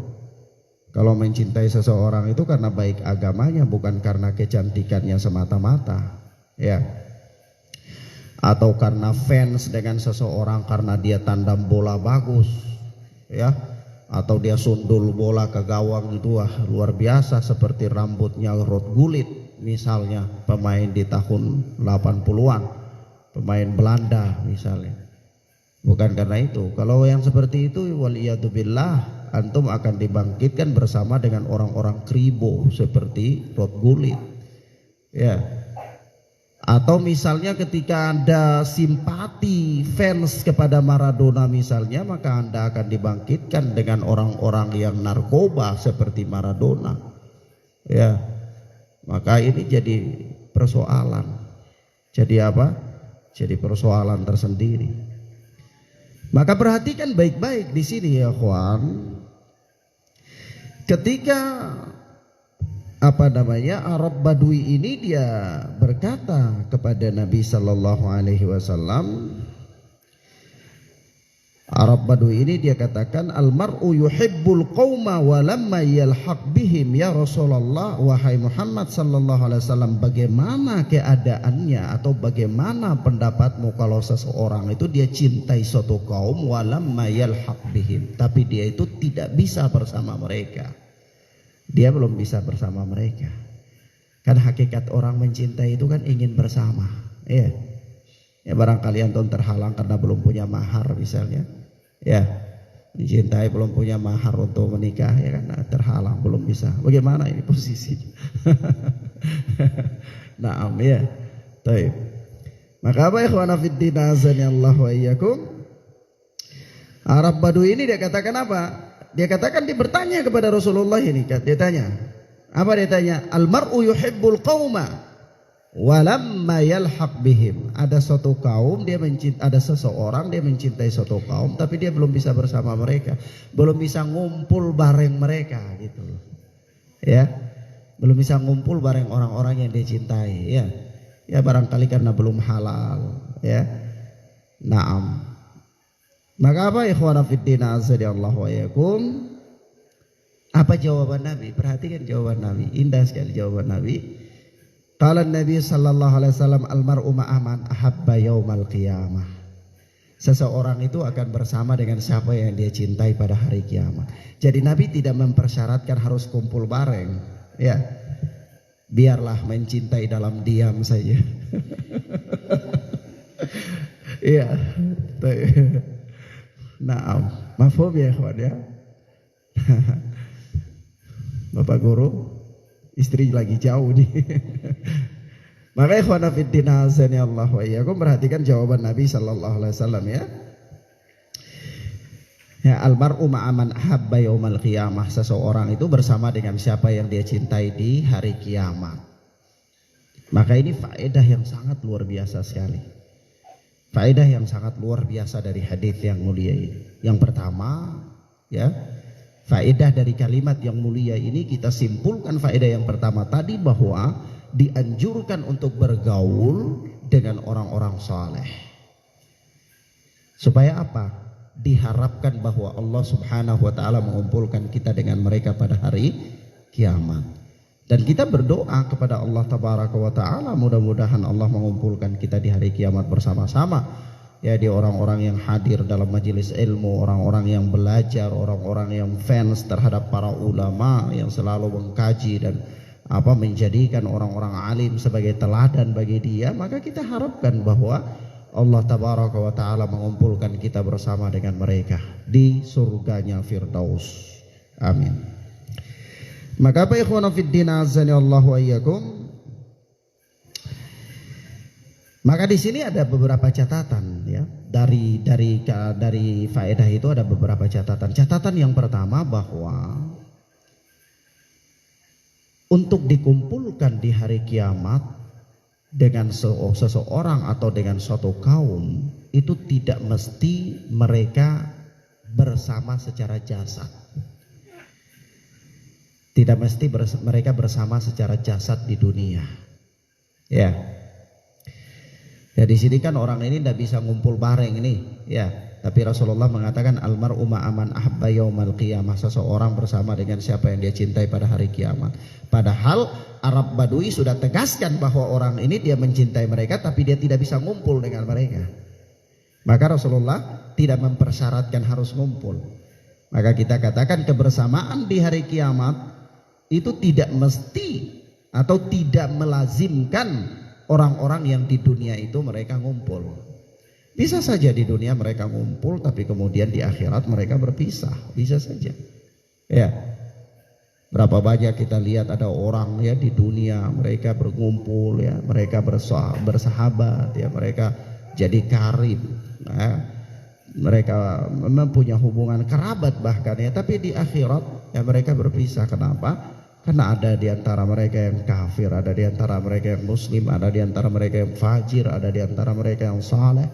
kalau mencintai seseorang itu karena baik agamanya, bukan karena kecantikannya semata-mata. Ya, atau karena fans dengan seseorang karena dia tandang bola bagus, ya, atau dia sundul bola ke gawang itu luar biasa seperti rambutnya Rod Gullit misalnya, pemain di tahun 80-an, pemain Belanda misalnya. Bukan karena itu. Kalau yang seperti itu waliyadzubillah, antum akan dibangkitkan bersama dengan orang-orang kribo seperti Rod Gullit. Ya. Atau misalnya ketika Anda simpati fans kepada Maradona misalnya, maka Anda akan dibangkitkan dengan orang-orang yang narkoba seperti Maradona. Ya. Maka ini jadi persoalan. Jadi apa? Jadi persoalan tersendiri. Maka perhatikan baik-baik di sini ya kawan. Ketika Arab Badui ini dia berkata kepada Nabi Sallallahu Alaihi Wasallam, Arab Badui ini dia katakan, almar'u yuhibbul qauma wa lamma yalhaq bihim. Ya Rasulullah, wahai Muhammad Sallallahu Alaihi Wasallam, bagaimana keadaannya atau bagaimana pendapatmu kalau seseorang itu dia cintai suatu kaum wa lamma yalhaq bihim, tapi dia itu tidak bisa bersama mereka. Dia belum bisa bersama mereka. Kan hakikat orang mencintai itu kan ingin bersama. Ya, ya barangkali antum terhalang karena belum punya mahar misalnya. Ya, mencintai belum punya mahar untuk menikah, ya kan, terhalang belum bisa. Bagaimana ini posisinya? Naam ya. Baik. Maka apa ikhwana fiddin azani Allah wa iyyakum? Arab Badui ini dia katakan apa? Dia katakan, dia bertanya kepada Rasulullah ini, dia tanya, apa dia tanya? Almar'u yuhibbul qauma walamma yalhaq bihim. Ada suatu kaum dia mencintai, ada seseorang dia mencintai suatu kaum tapi dia belum bisa bersama mereka, belum bisa ngumpul bareng mereka gitu. Ya. Belum bisa ngumpul bareng orang-orang yang dia cintai, ya. Ya barangkali karena belum halal, ya. Naam. Maka apa ikhwana fiddin azadillahu wa iyyakum? Apa jawaban Nabi? Perhatikan jawaban Nabi. Indah sekali jawaban Nabi. Qala Nabi sallallahu alaihi wasallam, almar'u ma'aman ahabba yaumal qiyamah. Seseorang itu akan bersama dengan siapa yang dia cintai pada hari kiamat. Jadi Nabi tidak mempersyaratkan harus kumpul bareng, ya. Biarlah mencintai dalam diam saja. Iya. Nah, mafhum ya kawan ya. Bapak guru, istri lagi jauh nih. Maka ikhwana fiddin azani Allah wa iyyakum, perhatikan jawaban Nabi sallallahu alaihi wasallam ya. Ya, almar'u ma'aman ahabba yaumal qiyamah, seseorang itu bersama dengan siapa yang dia cintai di hari kiamat. Maka ini faedah yang sangat luar biasa sekali. Faedah yang sangat luar biasa dari hadis yang mulia ini. Yang pertama, ya, faedah dari kalimat yang mulia ini kita simpulkan faedah yang pertama tadi bahwa dianjurkan untuk bergaul dengan orang-orang saleh. Supaya apa? Diharapkan bahwa Allah Subhanahu wa taala mengumpulkan kita dengan mereka pada hari kiamat. Dan kita berdoa kepada Allah Tabaraka wa taala, mudah-mudahan Allah mengumpulkan kita di hari kiamat bersama-sama ya, di orang-orang yang hadir dalam majelis ilmu, orang-orang yang belajar, orang-orang yang fans terhadap para ulama yang selalu mengkaji dan menjadikan orang-orang alim sebagai teladan bagi dia. Maka kita harapkan bahwa Allah Tabaraka wa ta'ala mengumpulkan kita bersama dengan mereka di surganya Firdaus. Amin. Maka apa ikhwana fiddin azani Allah wa iyyakum, maka di sini ada beberapa catatan ya. Dari faedah itu ada beberapa catatan. Catatan yang pertama bahwa untuk dikumpulkan di hari kiamat dengan seseorang atau dengan suatu kaum itu tidak mesti mereka bersama secara jasad. Tidak mesti mereka bersama secara jasad di dunia. Ya. Ya di sini kan orang ini tidak bisa ngumpul bareng ini, ya. Tapi Rasulullah mengatakan almar'u ma'aman ahabba yaumal qiyamah, seseorang bersama dengan siapa yang dia cintai pada hari kiamat. Padahal Arab Badui sudah tegaskan bahwa orang ini dia mencintai mereka tapi dia tidak bisa ngumpul dengan mereka. Maka Rasulullah tidak mempersyaratkan harus ngumpul. Maka kita katakan kebersamaan di hari kiamat itu tidak mesti atau tidak melazimkan orang-orang yang di dunia itu mereka ngumpul. Bisa saja di dunia mereka ngumpul tapi kemudian di akhirat mereka berpisah, bisa saja. Ya. Berapa banyak kita lihat ada orang ya di dunia mereka berkumpul ya, mereka bersahabat ya, mereka jadi karib. Nah, mereka mempunyai hubungan kerabat bahkan ya, tapi di akhirat ya mereka berpisah. Kenapa? Karena ada di antara mereka yang kafir, ada di antara mereka yang muslim, ada di antara mereka yang fajir, ada di antara mereka yang saleh,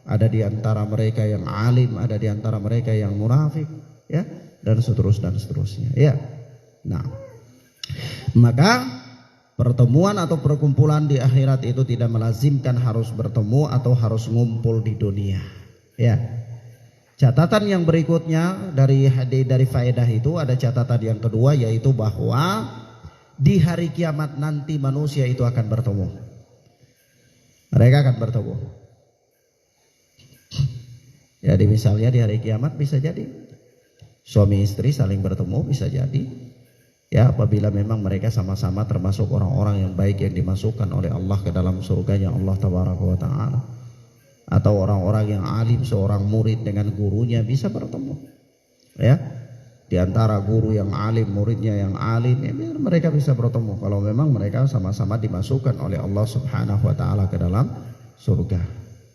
ada di antara mereka yang alim, ada di antara mereka yang munafik ya, dan seterusnya ya. Nah, maka pertemuan atau perkumpulan di akhirat itu tidak melazimkan harus bertemu atau harus ngumpul di dunia. Ya. Catatan yang berikutnya dari faedah itu ada catatan yang kedua, yaitu bahwa di hari kiamat nanti manusia itu akan bertemu. Mereka akan bertemu. Jadi misalnya di hari kiamat bisa jadi suami istri saling bertemu, bisa jadi. Ya, apabila memang mereka sama-sama termasuk orang-orang yang baik yang dimasukkan oleh Allah ke dalam surganya Allah Tabaraka wa ta'ala. Atau orang-orang yang alim, seorang murid dengan gurunya bisa bertemu. Ya, di antara guru yang alim, muridnya yang alim, ya, mereka bisa bertemu kalau memang mereka sama-sama dimasukkan oleh Allah Subhanahu wa ta'ala ke dalam surga.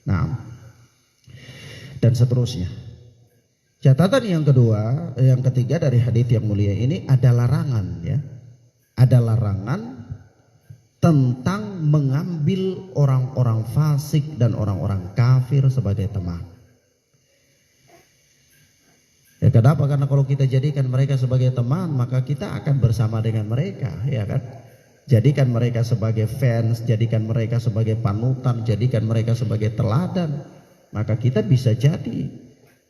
Nah, dan seterusnya. Catatan yang kedua, yang ketiga dari hadis yang mulia ini ada larangan ya. Ada larangan tentang mengambil orang-orang fasik dan orang-orang kafir sebagai teman. Ya kenapa? Karena kalau kita jadikan mereka sebagai teman, maka kita akan bersama dengan mereka, ya kan? Jadikan mereka sebagai fans, jadikan mereka sebagai panutan, jadikan mereka sebagai teladan, maka kita bisa jadi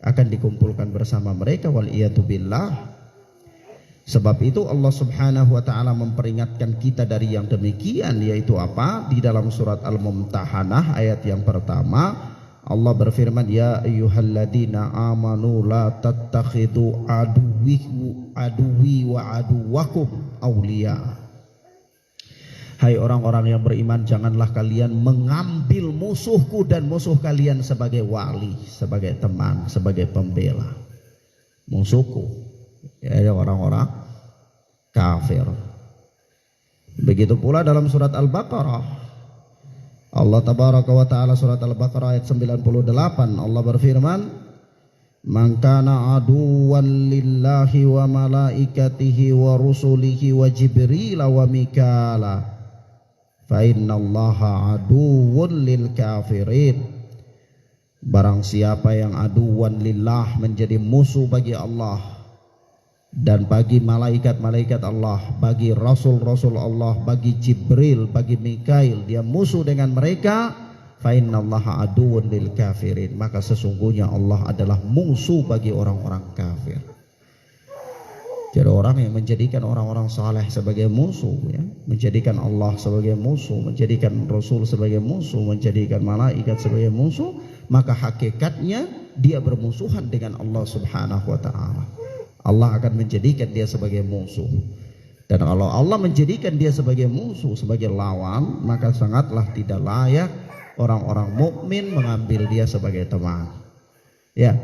akan dikumpulkan bersama mereka, waliyadu billah. Sebab itu Allah Subhanahu wa ta'ala memperingatkan kita dari yang demikian, yaitu apa? Di dalam surat Al-Mumtahanah ayat yang pertama Allah berfirman, ya ayyuhalladzina amanu la tattakhidu aduwi wa aduwakum awliya. Hai orang-orang yang beriman, janganlah kalian mengambil musuhku dan musuh kalian sebagai wali, sebagai teman, sebagai pembela. Musuhku, ya orang-orang kafir. Begitu pula dalam surat Al-Baqarah Allah tabaraka wa ta'ala surat Al-Baqarah ayat 98 Allah berfirman, "Man kana aduwwan lillahi wa malaikatihi wa rusulihi wa Jibril wa Mikala fa innallaha aduwwun lil kafirin." Barang siapa yang aduwan lillah, menjadi musuh bagi Allah dan bagi malaikat-malaikat Allah, bagi rasul-rasul Allah, bagi Jibril, bagi Mikail, dia musuh dengan mereka, fa innallaha aduwwun lil kafirin, maka sesungguhnya Allah adalah musuh bagi orang-orang kafir. Jadi orang yang menjadikan orang-orang saleh sebagai musuh, ya, menjadikan Allah sebagai musuh, menjadikan Rasul sebagai musuh, menjadikan malaikat sebagai musuh, maka hakikatnya dia bermusuhan dengan Allah Subhanahu wa ta'ala. Allah akan menjadikan dia sebagai musuh. Dan kalau Allah menjadikan dia sebagai musuh, sebagai lawan, maka sangatlah tidak layak orang-orang mukmin mengambil dia sebagai teman. Ya,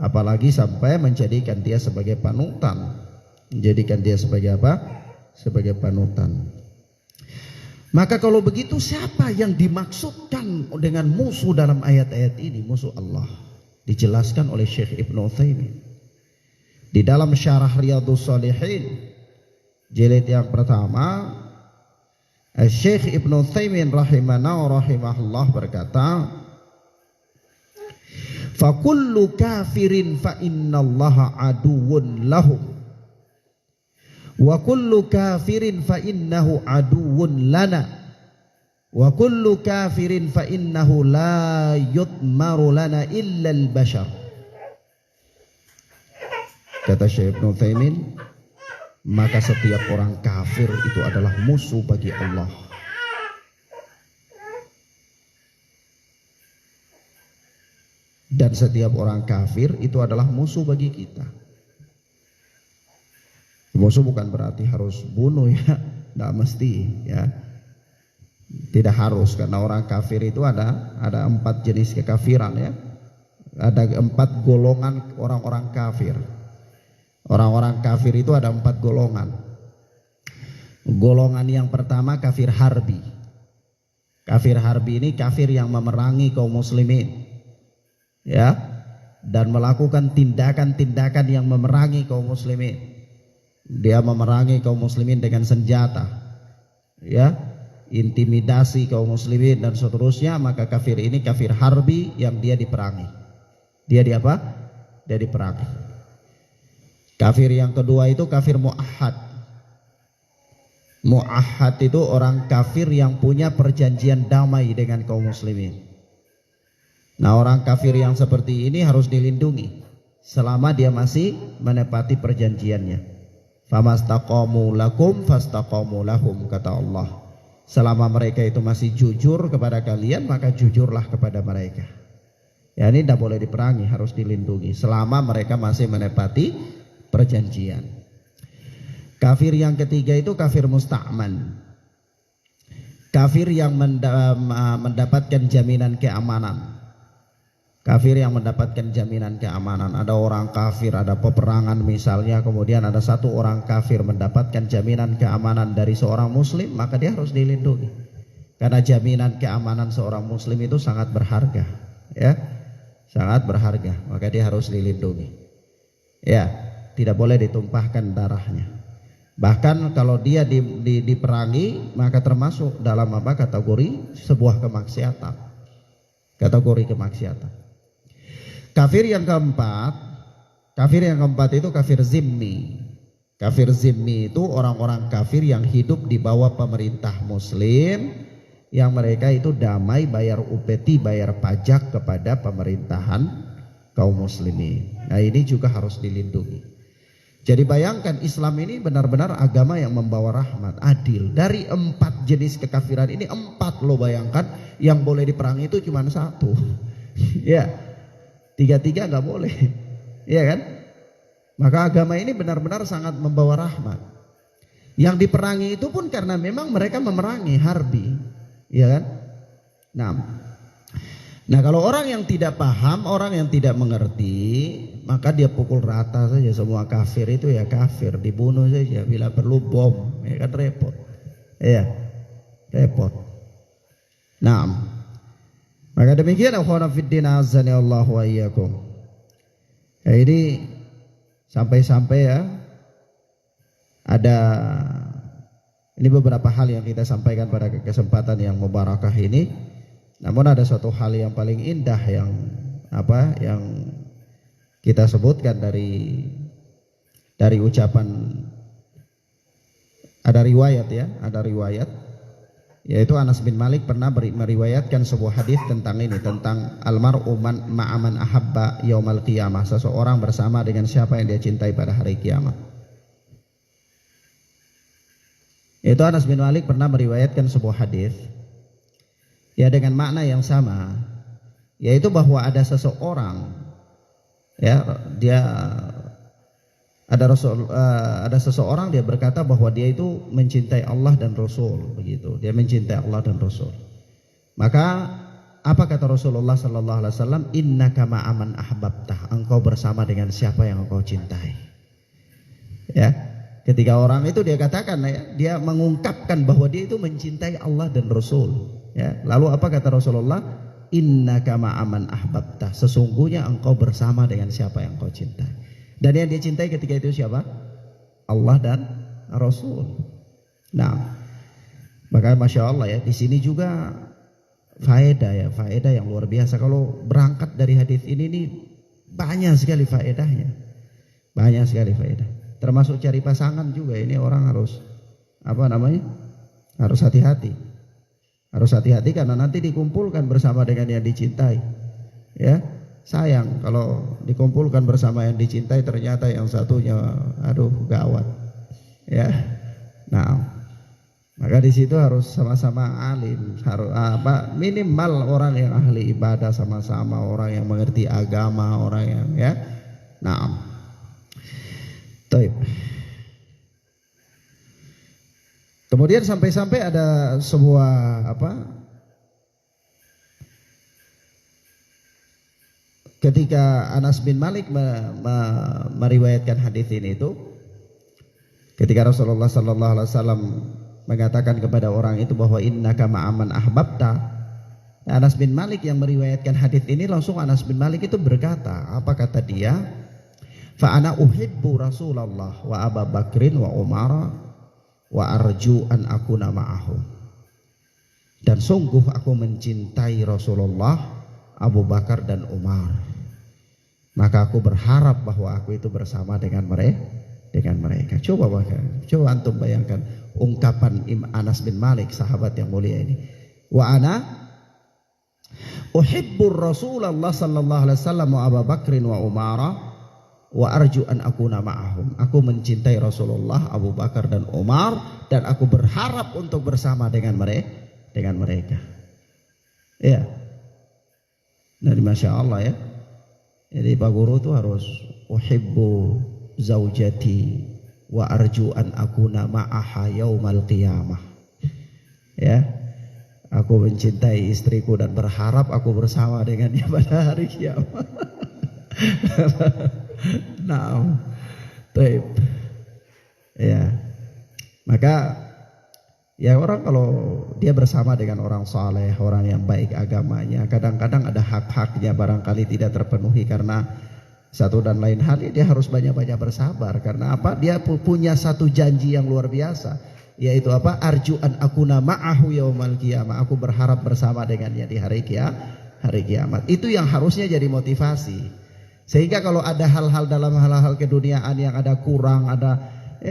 apalagi sampai menjadikan dia sebagai panutan. Menjadikan dia sebagai apa? Sebagai panutan. Maka kalau begitu, siapa yang dimaksudkan dengan musuh dalam ayat-ayat ini? Musuh Allah dijelaskan oleh Syekh Ibnu Utsaimin di dalam syarah Riyadhus Shalihin jilid yang pertama. Syekh Ibnu Utsaimin rahimahullah berkata, "Fa kullu kafirin fa innallaha aduwwun lahum wa kullu kafirin fa innahu aduwwun lana wa kullu kafirin fa innahu la yutmaru lana illa al-bashar." Kata Syekh Ibnu Utsaimin, maka setiap orang kafir itu adalah musuh bagi Allah. Dan setiap orang kafir itu adalah musuh bagi kita. Musuh bukan berarti harus bunuh, ya, tidak mesti, ya, tidak harus, karena orang kafir itu ada 4 jenis kekafiran, ya, ada 4 golongan orang-orang kafir. Orang-orang kafir itu ada 4 golongan. Golongan yang pertama kafir harbi. Kafir harbi ini kafir yang memerangi kaum muslimin, ya, dan melakukan tindakan-tindakan yang memerangi kaum muslimin. Dia memerangi kaum muslimin dengan senjata, ya, intimidasi kaum muslimin dan seterusnya. Maka kafir ini kafir harbi yang dia diperangi. Dia diperangi. Kafir yang kedua itu kafir mu'ahad. Mu'ahad itu orang kafir yang punya perjanjian damai dengan kaum muslimin. Nah, orang kafir yang seperti ini harus dilindungi selama dia masih menepati perjanjiannya. Famastaqamu lakum fastaqamu lahum, kata Allah. Selama mereka itu masih jujur kepada kalian, maka jujurlah kepada mereka. Ya, ini tidak boleh diperangi, harus dilindungi selama mereka masih menepati perjanjian. Kafir yang ketiga itu kafir musta'man. Kafir yang mendapatkan jaminan keamanan. Kafir yang mendapatkan jaminan keamanan. Ada orang kafir, ada peperangan misalnya, kemudian ada satu orang kafir mendapatkan jaminan keamanan dari seorang muslim, maka dia harus dilindungi. Karena jaminan keamanan seorang muslim itu sangat berharga, ya, sangat berharga, maka dia harus dilindungi. Ya, tidak boleh ditumpahkan darahnya. Bahkan kalau dia diperangi, maka termasuk dalam apa? Kategori sebuah kemaksiatan. Kategori kemaksiatan. Kafir yang keempat itu kafir zimmi. Kafir zimmi itu orang-orang kafir yang hidup di bawah pemerintah muslim, yang mereka itu damai, bayar upeti, bayar pajak kepada pemerintahan kaum muslimin. Nah, ini juga harus dilindungi. Jadi bayangkan, Islam ini benar-benar agama yang membawa rahmat, adil. Dari 4 jenis kekafiran ini 4 lo bayangkan, yang boleh diperangi itu cuma 1. Ya, 3 nggak boleh, ya kan? Maka agama ini benar-benar sangat membawa rahmat. Yang diperangi itu pun karena memang mereka memerangi harbi, ya kan? Nah, kalau orang yang tidak paham, orang yang tidak mengerti, maka dia pukul rata saja semua kafir itu, ya kafir, dibunuh saja, bila perlu bom, ya kan, repot, ya repot. Nah, Maka demikian akhwana fiddin azani Allah wa iyyakum. Ya, ini sampai-sampai ya ada ini beberapa hal yang kita sampaikan pada kesempatan yang mubarakah ini. Namun ada satu hal yang paling indah yang kita sebutkan dari ucapan, ada riwayat yaitu Anas bin Malik pernah meriwayatkan sebuah hadis tentang ini, tentang almar'u ma'aman ahabba yaumal qiyamah, seseorang bersama dengan siapa yang dia cintai pada hari kiamat. Itu Anas bin Malik pernah meriwayatkan sebuah hadis ya dengan makna yang sama, yaitu bahwa ada seseorang ada seseorang dia berkata bahwa dia itu mencintai Allah dan Rasul, begitu. Dia mencintai Allah dan Rasul. Maka apa kata Rasulullah sallallahu alaihi wasallam? Innaka ma'aman ahbabtah. Engkau bersama dengan siapa yang engkau cintai. Ya. Ketika orang itu dia katakan dia mengungkapkan bahwa dia itu mencintai Allah dan Rasul, ya. Lalu apa kata Rasulullah? Innaka ma'aman ahbabtah. Sesungguhnya engkau bersama dengan siapa yang engkau cintai. Dan yang dia cintai ketika itu siapa? Allah dan Rasul. Nah, maka masya Allah ya, di sini juga faedah yang luar biasa. Kalau berangkat dari hadis ini nih banyak sekali faedahnya, Termasuk cari pasangan juga ini orang harus harus hati-hati. Harus hati-hati karena nanti dikumpulkan bersama dengan yang dicintai, ya. Sayang kalau dikumpulkan bersama yang dicintai ternyata yang satunya gawat, ya. Nah, maka di situ harus sama-sama alim, harus minimal orang yang ahli ibadah sama-sama, orang yang mengerti agama, orang yang ya. Nah, baik. Kemudian sampai-sampai ada sebuah ketika Anas bin Malik meriwayatkan hadis ini itu, ketika Rasulullah sallallahu alaihi wasallam mengatakan kepada orang itu bahwa innaka ma'aman ahbabta, Anas bin Malik yang meriwayatkan hadis ini langsung Anas bin Malik itu berkata, apa kata dia? Fa ana uhibbu Rasulullah wa Abu Bakrin wa Umar wa arju an akuna ma'ahum. Dan sungguh aku mencintai Rasulullah, Abu Bakar dan Umar. Maka aku berharap bahwa aku itu bersama dengan mereka. Coba antum bayangkan ungkapan Anas bin Malik, sahabat yang mulia ini. Wa ana uhibbur Rasulullah sallallahu alaihi wasallam wa Abu Bakrin wa Umar wa arju an akuna ma'ahum. Aku mencintai Rasulullah, Abu Bakar dan Umar, dan aku berharap untuk bersama dengan mereka. Ya. Dari masya Allah ya. Jadi Pak Guru tuh harus uhibbu zaujati wa arju an akuna ma'aha yaumal qiyamah. Ya. Aku mencintai istriku dan berharap aku bersama dengannya pada hari kiamat. Nah, baik. Ya. Maka ya orang kalau dia bersama dengan orang saleh, orang yang baik agamanya, kadang-kadang ada hak-haknya barangkali tidak terpenuhi karena satu dan lain hal, dia harus banyak-banyak bersabar. Karena apa? Dia punya satu janji yang luar biasa, yaitu apa? Arju an akuna ma'ahu yaumal qiyamah. Aku berharap bersama dengannya di hari kiamat. Itu yang harusnya jadi motivasi. Sehingga kalau ada hal-hal dalam hal-hal keduniaan yang ada kurang,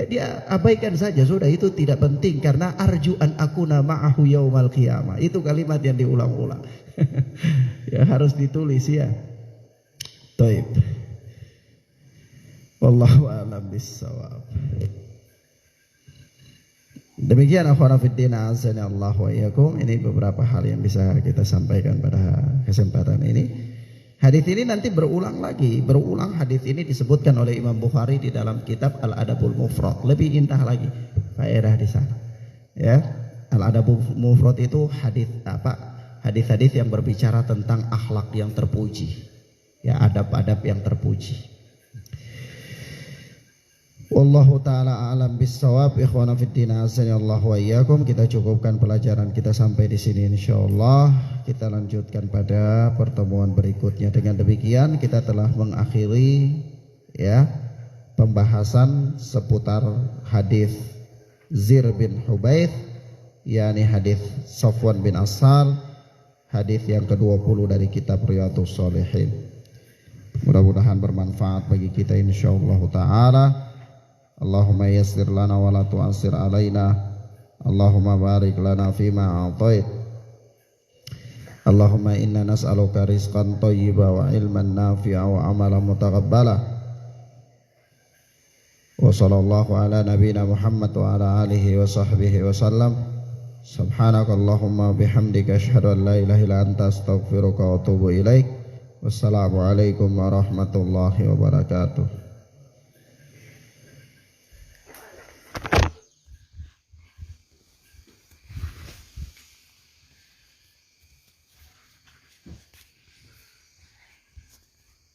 dia abaikan saja, sudah, itu tidak penting karena arju an akuna ma'ahu yaumal qiyamah. Itu kalimat yang diulang-ulang. Ya harus ditulis ya. Taib. Wallahu a'lam bissawab. Demikian akhwana fiddin azani Allah wa iyyakum. Ini beberapa hal yang bisa kita sampaikan pada kesempatan ini. Hadis ini nanti berulang hadis ini disebutkan oleh Imam Bukhari di dalam kitab Al-Adabul Mufrad. Lebih indah lagi faedah di sana. Ya, Al-Adabul Mufrad itu hadis-hadis yang berbicara tentang akhlak yang terpuji. Ya, adab-adab yang terpuji. Wallahu ta'ala a'lam bissawab. Ikhwana fiddin azanillahu wa iyyakum. Kita cukupkan pelajaran kita sampai di sini insyaallah. Kita lanjutkan pada pertemuan berikutnya. Dengan demikian kita telah mengakhiri ya pembahasan seputar hadis Zir bin Hubaith, yakni hadis Safwan bin Asal, hadis yang ke-20 dari kitab Riyadhus Shalihin. Mudah-mudahan bermanfaat bagi kita insyaallah taala. Allahumma yassir lana wa la tu'assir alaina. Allahumma barik lana fima a'tait. Allahumma inna nas'aluka rizqan thayyiba wa ilman nafi'a wa amalan mutaqabbala. Wa sallallahu ala nabiyyina Muhammad wa ala alihi wa sahbihi wa sallam. Subhanakallahumma bihamdika asyhadu an la ilaha illa anta astaghfiruka wa atubu ilaik. Wassalamu alaikum warahmatullahi wabarakatuh.